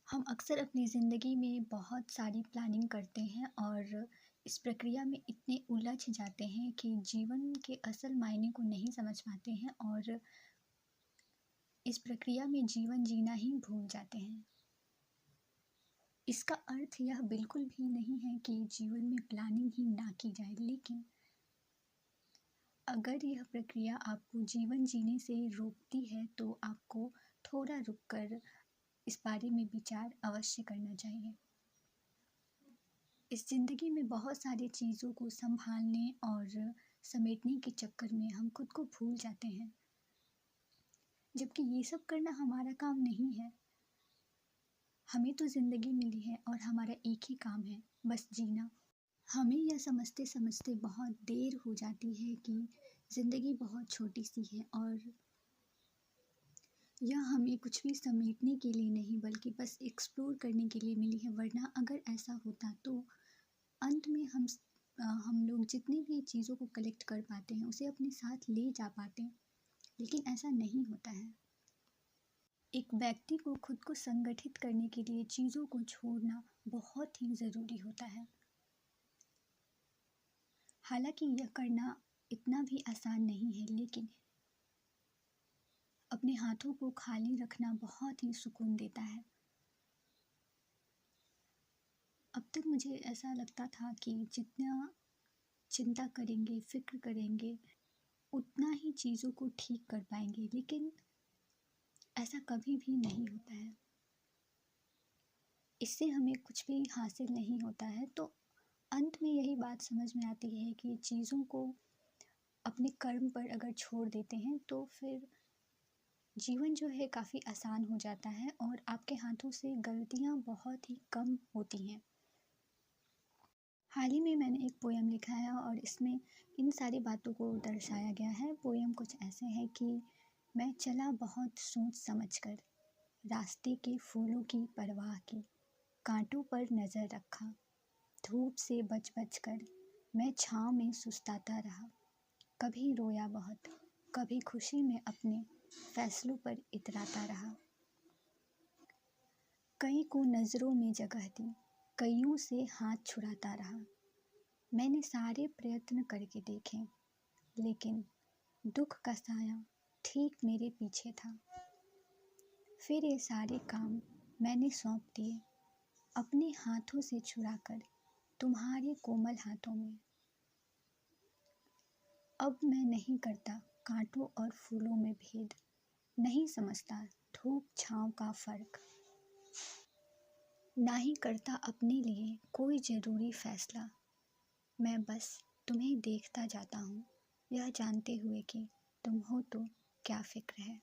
हम अक्सर अपनी ज़िंदगी में बहुत सारी प्लानिंग करते हैं और इस प्रक्रिया में इतने उलझ जाते हैं कि जीवन के असल मायने को नहीं समझ पाते हैं और इस प्रक्रिया में जीवन जीना ही भूल जाते हैं। इसका अर्थ यह बिल्कुल भी नहीं है कि जीवन में प्लानिंग ही ना की जाए, लेकिन अगर यह प्रक्रिया आपको जीवन जीने से रोकती है तो आपको थोड़ा रुक कर इस बारे में विचार अवश्य करना चाहिए। इस ज़िंदगी में बहुत सारी चीज़ों को संभालने और समेटने के चक्कर में हम खुद को भूल जाते हैं, जबकि ये सब करना हमारा काम नहीं है। हमें तो ज़िंदगी मिली है और हमारा एक ही काम है, बस जीना। हमें यह समझते समझते बहुत देर हो जाती है कि ज़िंदगी बहुत छोटी सी है और यह हमें कुछ भी समेटने के लिए नहीं बल्कि बस एक्सप्लोर करने के लिए मिली है। वरना अगर ऐसा होता तो अंत में हम लोग जितनी भी चीज़ों को कलेक्ट कर पाते हैं उसे अपने साथ ले जा पाते हैं, लेकिन ऐसा नहीं होता है। एक व्यक्ति को खुद को संगठित करने के लिए चीज़ों को छोड़ना बहुत ही ज़रूरी होता है। हालांकि यह करना इतना भी आसान नहीं है, लेकिन अपने हाथों को खाली रखना बहुत ही सुकून देता है। अब तक मुझे ऐसा लगता था कि जितना चिंता करेंगे, फिक्र करेंगे, उतना ही चीज़ों को ठीक कर पाएंगे, लेकिन ऐसा कभी भी नहीं होता है। इससे हमें कुछ भी हासिल नहीं होता है। तो अंत में यही बात समझ में आती है कि चीज़ों को अपने कर्म पर अगर छोड़ देते हैं तो फिर जीवन जो है काफ़ी आसान हो जाता है और आपके हाथों से गलतियाँ बहुत ही कम होती हैं। हाल ही में मैंने एक पोयम लिखा है और इसमें इन सारी बातों को दर्शाया गया है। पोयम कुछ ऐसे है कि मैं चला बहुत सोच समझ कर, रास्ते के फूलों की परवाह की, कांटों पर नज़र रखा, धूप से बच बच कर मैं छाँव में सुस्ताता रहा। कभी रोया बहुत, कभी खुशी में अपने फैसलों पर इतराता रहा। कई को नज़रों में जगह दी, कईयों से हाथ छुड़ाता रहा। मैंने सारे प्रयत्न करके देखे, लेकिन दुख का साया ठीक मेरे पीछे था। फिर ये सारे काम मैंने सौंप दिए, अपने हाथों से छुड़ाकर तुम्हारे कोमल हाथों में। अब मैं नहीं करता कांटों और फूलों में भेद, नहीं समझता धूप छाँव का फ़र्क, ना ही करता अपने लिए कोई ज़रूरी फ़ैसला। मैं बस तुम्हें देखता जाता हूँ, यह जानते हुए कि तुम हो तो क्या फ़िक्र है।